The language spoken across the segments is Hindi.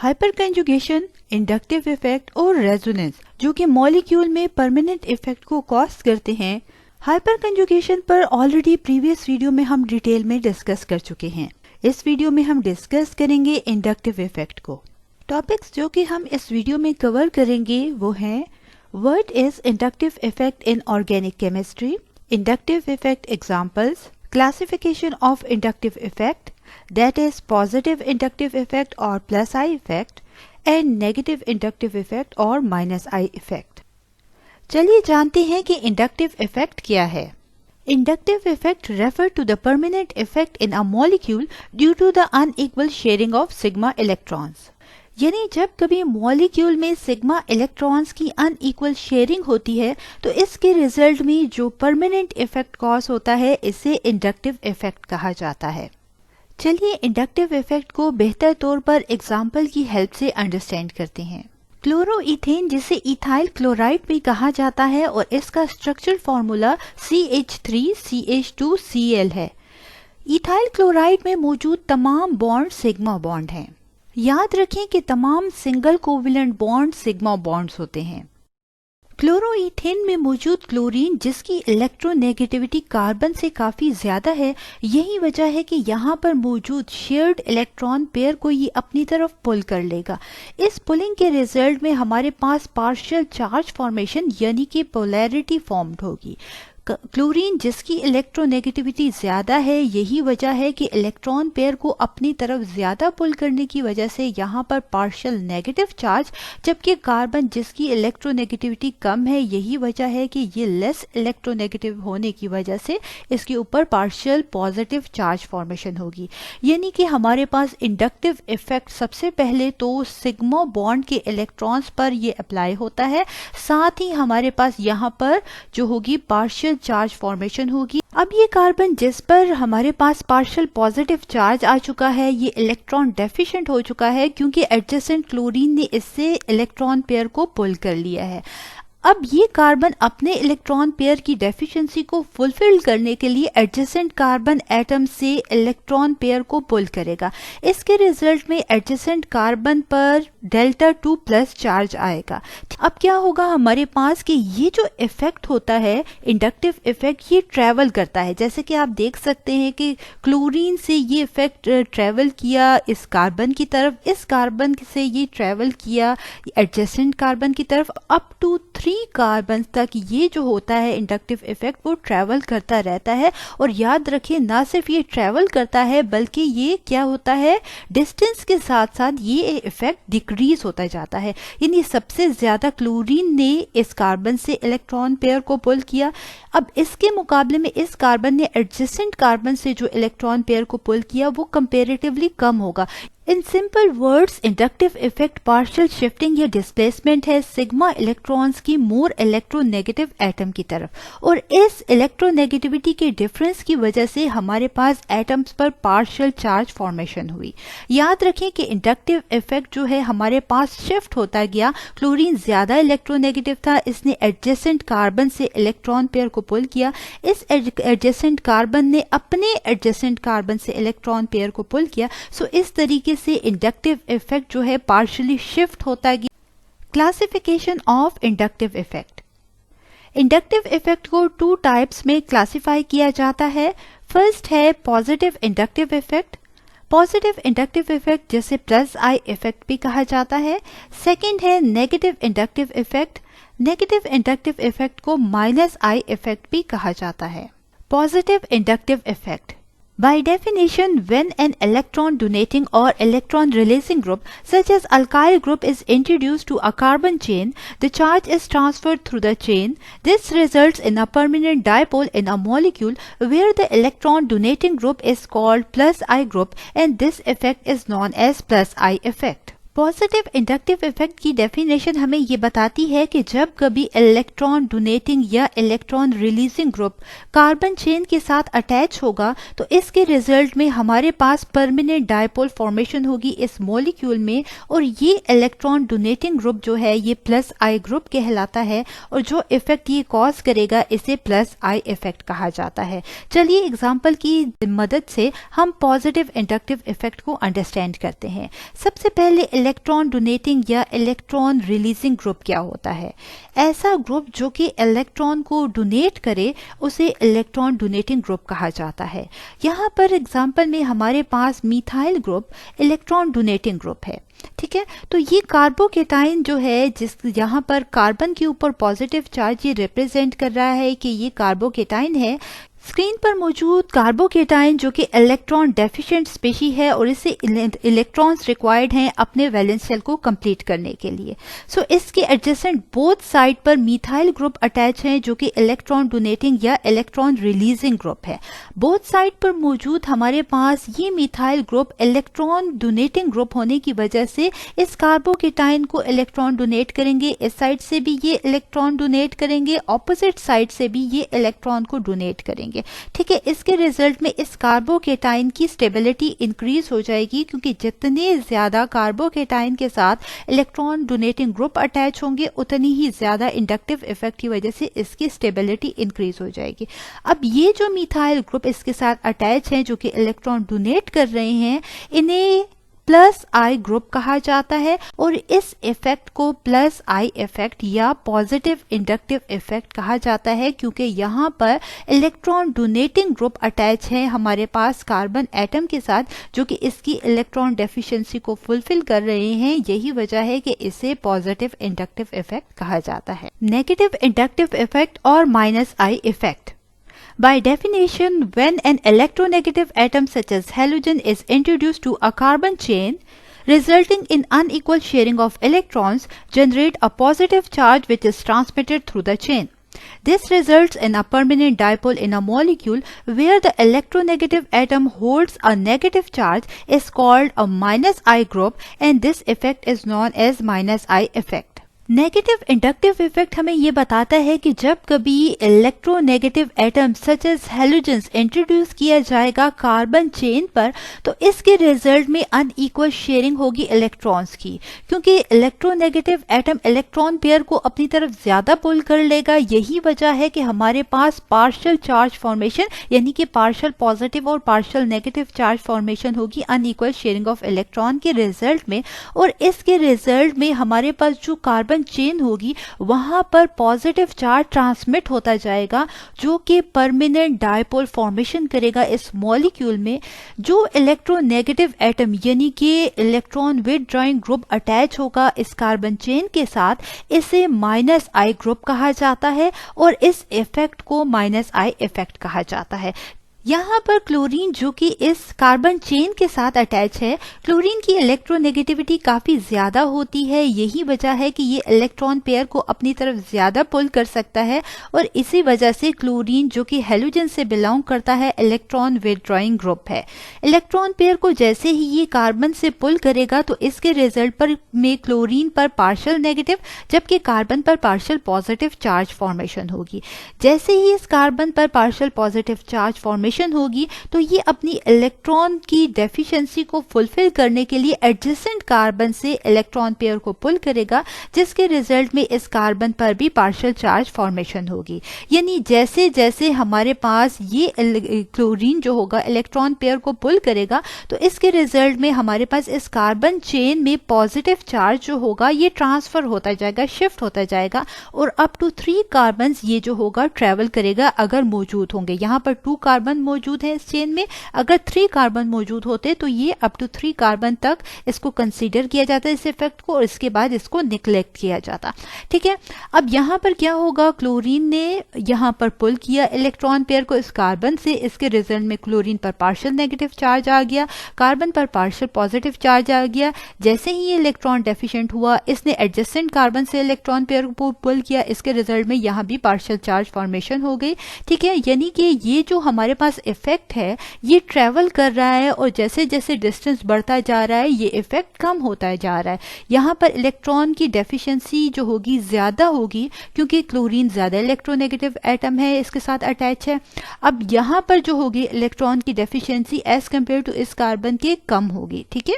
हाइपरकंजुगेशन, इंडक्टिव इफेक्ट और रेजोनेंस जो कि मॉलिक्यूल में परमानेंट इफेक्ट को कॉज करते हैं, हाइपरकंजुगेशन पर ऑलरेडी प्रीवियस वीडियो में हम डिटेल में डिस्कस कर चुके हैं। इस वीडियो में हम डिस्कस करेंगे इंडक्टिव इफेक्ट को। टॉपिक्स जो कि हम इस वीडियो में कवर करेंगे वो हैं what is inductive effect in organic chemistry, inductive effect examples, classification of inductive effect, that is positive inductive effect or plus I effect and negative inductive effect or minus I effect। चलिए जानते हैं कि inductive effect क्या है। Inductive effect refer to the permanent effect in a molecule due to the unequal sharing of sigma electrons। यानी जब कभी मॉलिक्यूल में सिग्मा इलेक्ट्रॉन्स की अनइक्वल शेयरिंग होती है तो इसके रिजल्ट में जो परमानेंट इफेक्ट कॉज होता है इसे इंडक्टिव इफेक्ट कहा जाता है। चलिए इंडक्टिव इफेक्ट को बेहतर तौर पर एग्जाम्पल की हेल्प से अंडरस्टैंड करते हैं। क्लोरोइथेन जिसे इथाइल क्लोराइड भी कहा जाता है और इसका स्ट्रक्चरल फॉर्मूला CH3CH2Cl है। इथाइल क्लोराइड में मौजूद तमाम बॉन्ड सिग्मा बॉन्ड हैं। याद रखें कि तमाम single covalent bond sigma bonds होते हैं। क्लोरोइथेन में मौजूद क्लोरीन जिसकी इलेक्ट्रोनेगेटिविटी कार्बन से काफी ज्यादा है, यही वजह है कि यहाँ पर मौजूद शेयर्ड इलेक्ट्रॉन पेयर को ये अपनी तरफ पुल कर लेगा। इस पुलिंग के रिजल्ट में हमारे पास पार्शियल चार्ज फॉर्मेशन यानी कि पोलैरिटी फॉर्म्ड होगी। क्लोरीन जिसकी इलेक्ट्रोनेगेटिविटी ज्यादा है, यही वजह है कि इलेक्ट्रॉन पेयर को अपनी तरफ ज्यादा पुल करने की वजह से यहाँ पर पार्शियल नेगेटिव चार्ज, जबकि कार्बन जिसकी इलेक्ट्रोनेगेटिविटी कम है, यही वजह है कि ये लेस इलेक्ट्रोनेगेटिव होने की वजह से इसके ऊपर पार्शियल पॉजिटिव चार्ज फॉर्मेशन होगी। यानी कि हमारे पास इंडक्टिव इफेक्ट सबसे पहले तो सिग्मा बॉन्ड के इलेक्ट्रॉन्स पर ये अप्लाई होता है, साथ ही हमारे पास यहाँ पर जो होगी पार्शियल चार्ज फॉर्मेशन होगी। अब ये कार्बन जिस पर हमारे पास पार्शियल पॉजिटिव चार्ज आ चुका है, ये इलेक्ट्रॉन डेफिशिएंट हो चुका है क्योंकि एडजेसेंट क्लोरीन ने इससे इलेक्ट्रॉन पेयर को पुल कर लिया है। अब ये कार्बन अपने इलेक्ट्रॉन पेयर की डेफिशिएंसी को फुलफिल करने के लिए एडजेसेंट कार्बन एटम से इलेक्ट्रॉन पेयर को पुल करेगा। इसके रिजल्ट में एडजेसेंट कार्बन पर डेल्टा 2 प्लस चार्ज आएगा। अब क्या होगा हमारे पास कि ये जो इफेक्ट होता है इंडक्टिव इफेक्ट, ये ट्रेवल करता है। जैसे कि आप देख सकते हैं कि क्लोरीन से ये इफेक्ट ट्रेवल किया इस कार्बन की तरफ, इस कार्बन से ये ट्रेवल किया एडजेसेंट कार्बन की तरफ, अप टू 3 कार्बन तक ये जो होता है इंडक्टिव इफेक्ट वो ट्रेवल करता रहता है। और याद रखिए ना सिर्फ ये ट्रेवल करता है बल्कि ये क्या होता है, डिस्टेंस के साथ साथ ये इफेक्ट डिक्रीज होता जाता है। यानी सबसे ज्यादा क्लोरीन ने इस कार्बन से इलेक्ट्रॉन पेयर को पुल किया। अब इसके मुकाबले में इस कार्बन ने एडजेसेंट कार्बन से जो इलेक्ट्रॉन पेयर को पुल किया वो कंपैरेटिवली कम होगा। In simple words inductive effect partial shifting या डिस्प्लेसमेंट है सिग्मा इलेक्ट्रॉन्स की मोर इलेक्ट्रोनेगेटिव एटम की तरफ, और इस इलेक्ट्रोनेगेटिविटी के डिफरेंस की वजह से हमारे पास एटम्स पर पार्शियल चार्ज फॉर्मेशन हुई। याद रखें कि इंडक्टिव इफेक्ट जो है हमारे पास शिफ्ट होता गया। क्लोरीन ज्यादा इलेक्ट्रोनेगेटिव था, इसने एडजेसेंट कार्बन से इलेक्ट्रॉन पेयर को पुल किया। इस एडजेसेंट कार्बन ने अपने एडजेसेंट कार्बन से इलेक्ट्रॉन पेयर को पुल किया। सो इस तरीके से इंडक्टिव इफेक्ट जो है पार्शियली शिफ्ट होता गया। Classification of inductive effect. Inductive effect को 2 टाइप्स में क्लासिफाई किया जाता है। फर्स्ट है positive inductive effect. Positive inductive effect जिसे प्लस आई इफेक्ट भी कहा जाता है। सेकंड है negative inductive effect. Negative inductive effect को माइनस आई इफेक्ट भी कहा जाता है। Positive inductive effect by definition, when an electron donating or electron releasing group such as alkyl group is introduced to a carbon chain, the charge is transferred through the chain. This results in a permanent dipole in a molecule where the electron donating group is called plus I group, and this effect is known as plus I effect. Positive inductive effect की डेफिनेशन हमें ये बताती है कि जब कभी इलेक्ट्रॉन डोनेटिंग या electron releasing group carbon chain के साथ अटैच होगा तो इसके रिजल्ट में हमारे पास परमानेंट डायपोल फॉर्मेशन होगी इस मॉलिक्यूल में, और ये इलेक्ट्रॉन डोनेटिंग ग्रुप जो है ये प्लस आई ग्रुप कहलाता है, और जो इफेक्ट ये कॉज करेगा इसे प्लस आई इफेक्ट कहा जाता है। चलिए एग्जाम्पल की मदद से हम पॉजिटिव इंडक्टिव इफेक्ट को अंडरस्टैंड करते हैं। सबसे पहले इलेक्ट्रॉन डोनेटिंग या इलेक्ट्रॉन रिलीजिंग ग्रुप क्या होता है? ऐसा ग्रुप जो कि इलेक्ट्रॉन को डोनेट करे उसे इलेक्ट्रॉन डोनेटिंग ग्रुप कहा जाता है। यहाँ पर एग्जाम्पल में हमारे पास methyl group electron donating group है। ठीक है, तो ये कार्बोकेटाइन जो है, जिस यहाँ पर कार्बन के ऊपर पॉजिटिव चार्ज ये रिप्रेजेंट कर रहा है कि ये कार्बोकेटाइन है। स्क्रीन पर मौजूद कार्बोकेटाइन जो कि इलेक्ट्रॉन डेफिशिएंट स्पीशी है और इसे इलेक्ट्रॉन्स रिक्वायर्ड हैं अपने वैलेंस शेल को कंप्लीट करने के लिए। सो इसके एडजेसेंट बोथ साइड पर मिथाइल ग्रुप अटैच हैं जो कि इलेक्ट्रॉन डोनेटिंग या इलेक्ट्रॉन रिलीजिंग ग्रुप है। बोथ साइड पर मौजूद हमारे पास ये methyl group electron donating group होने की वजह से इस कार्बोकेटाइन को इलेक्ट्रॉन डोनेट करेंगे। इस साइड से भी ये इलेक्ट्रॉन डोनेट करेंगे, ऑपोजिट साइड से भी ये इलेक्ट्रॉन को डोनेट करेंगे। ठीक है, इसके रिजल्ट में इस कार्बोकेटाइन की स्टेबिलिटी इंक्रीज हो जाएगी, क्योंकि जितने ज्यादा कार्बोकेटाइन के साथ इलेक्ट्रॉन डोनेटिंग ग्रुप अटैच होंगे उतनी ही ज्यादा इंडक्टिव इफेक्ट की वजह से इसकी स्टेबिलिटी इंक्रीज हो जाएगी। अब ये जो मिथाइल ग्रुप इसके साथ अटैच हैं जो कि इलेक्ट्रॉन डोनेट कर रहे हैं, इन्हें प्लस आई ग्रुप कहा जाता है और इस इफेक्ट को प्लस आई इफेक्ट या पॉजिटिव इंडक्टिव इफेक्ट कहा जाता है, क्योंकि यहाँ पर इलेक्ट्रॉन डोनेटिंग ग्रुप अटैच है हमारे पास कार्बन एटम के साथ जो कि इसकी इलेक्ट्रॉन डेफिशिएंसी को फुलफिल कर रहे हैं। यही वजह है कि इसे पॉजिटिव इंडक्टिव इफेक्ट कहा जाता है। नेगेटिव इंडक्टिव इफेक्ट और minus I effect. By definition, when an electronegative atom such as halogen is introduced to a carbon chain, resulting in unequal sharing of electrons, generate a positive charge which is transmitted through the chain. This results in a permanent dipole in a molecule where the electronegative atom holds a negative charge is called a minus I group, and this effect is known as minus I effect. Negative inductive effect हमें ये बताता है कि जब कभी electronegative atom such as halogens introduce किया जाएगा कार्बन चेन पर, तो इसके रिजल्ट में अनइक्वल शेयरिंग होगी इलेक्ट्रॉन्स की, क्योंकि इलेक्ट्रोनेगेटिव एटम इलेक्ट्रॉन पेयर को अपनी तरफ ज्यादा पुल कर लेगा। यही वजह है कि हमारे पास पार्शियल चार्ज फॉर्मेशन यानी कि पार्शियल पॉजिटिव और पार्शियल नेगेटिव चार्ज फॉर्मेशन होगी अनइक्वल शेयरिंग ऑफ इलेक्ट्रॉन के रिजल्ट में। और इसके रिजल्ट में हमारे पास जो कार्बन चेन होगी वहां पर पॉजिटिव चार्ज ट्रांसमिट होता जाएगा जो कि परमानेंट डायपोल फॉर्मेशन करेगा इस मॉलिक्यूल में। जो इलेक्ट्रोनेगेटिव एटम यानी कि इलेक्ट्रॉन विथड्रॉइंग ग्रुप अटैच होगा इस कार्बन चेन के साथ, इसे माइनस आई ग्रुप कहा जाता है और इस इफेक्ट को माइनस आई इफेक्ट कहा जाता है। यहाँ पर क्लोरीन जो कि इस कार्बन चेन के साथ अटैच है, क्लोरीन की इलेक्ट्रोनेगेटिविटी काफी ज्यादा होती है। यही वजह है कि ये इलेक्ट्रॉन पेयर को अपनी तरफ ज्यादा पुल कर सकता है और इसी वजह से क्लोरीन जो कि हैलोजन से बिलोंग करता है इलेक्ट्रॉन विथड्रॉइंग ग्रुप है। इलेक्ट्रॉन पेयर को जैसे ही ये कार्बन से पुल करेगा तो इसके रिजल्ट पर में क्लोरीन पर पार्शियल नेगेटिव जबकि कार्बन पर पार्शियल पॉजिटिव चार्ज फॉर्मेशन होगी। जैसे ही इस कार्बन पर पार्शियल पॉजिटिव चार्ज फॉर्मेशन होगी तो ये अपनी इलेक्ट्रॉन की डेफिशिएंसी को फुलफिल करने के लिए एडजेसेंट कार्बन से इलेक्ट्रॉन पेयर को पुल करेगा, जिसके रिजल्ट में इस कार्बन पर भी पार्शियल चार्ज फॉर्मेशन होगी। यानी जैसे जैसे हमारे पास ये क्लोरीन जो होगा इलेक्ट्रॉन पेयर को पुल करेगा तो इसके रिजल्ट में हमारे पास इस कार्बन चेन में पॉजिटिव चार्ज जो होगा ये ट्रांसफर होता जाएगा, शिफ्ट होता जाएगा और अप टू 3 कार्बन ये जो होगा ट्रेवल करेगा अगर मौजूद होंगे। यहाँ पर 2 कार्बन मौजूद है इस चेन में, अगर 3 कार्बन मौजूद होते तो ये अप टू 3 कार्बन तक इसको कंसीडर किया जाता है इस इफेक्ट को और इसके बाद इसको निग्लेक्ट किया जाता। ठीक है, अब यहाँ पर क्या होगा, क्लोरीन ने यहाँ पर पुल किया इलेक्ट्रॉन पेयर को इस कार्बन से, इसके रिजल्ट में क्लोरीन पर पार्शियल नेगेटिव चार्ज आ गया, कार्बन पर पार्शियल पॉजिटिव चार्ज आ गया। जैसे ही ये इलेक्ट्रॉन डेफिशिएंट हुआ इसने एडजेसेंट कार्बन से इलेक्ट्रॉन पेयर को पुल किया, इसके रिजल्ट में यहाँ भी पार्शियल चार्ज फॉर्मेशन हो गई। ठीक है, यानी कि ये जो हमारे पास इफेक्ट है ये ट्रेवल कर रहा है और जैसे जैसे डिस्टेंस बढ़ता जा रहा है ये इफेक्ट कम होता जा रहा है। यहाँ पर इलेक्ट्रॉन की डेफिशिएंसी जो होगी ज्यादा होगी क्योंकि क्लोरीन ज्यादा इलेक्ट्रोनेगेटिव एटम है इसके साथ अटैच है। अब यहाँ पर जो होगी इलेक्ट्रॉन की डेफिशिएंसी एज कंपेयर टू इस कार्बन के कम होगी। ठीक है,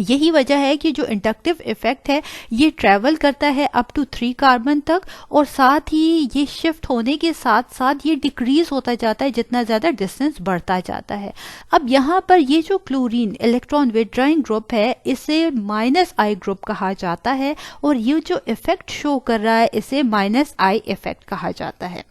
यही वजह है कि जो इंडक्टिव इफेक्ट है ये ट्रेवल करता है अप टू 3 कार्बन तक, और साथ ही ये शिफ्ट होने के साथ साथ ये डिक्रीज होता जाता है जितना ज़्यादा डिस्टेंस बढ़ता जाता है। अब यहाँ पर ये जो क्लोरीन इलेक्ट्रॉन विथड्रॉइंग ग्रुप है इसे -I ग्रुप कहा जाता है, और ये जो इफेक्ट शो कर रहा है इसे -I इफेक्ट कहा जाता है।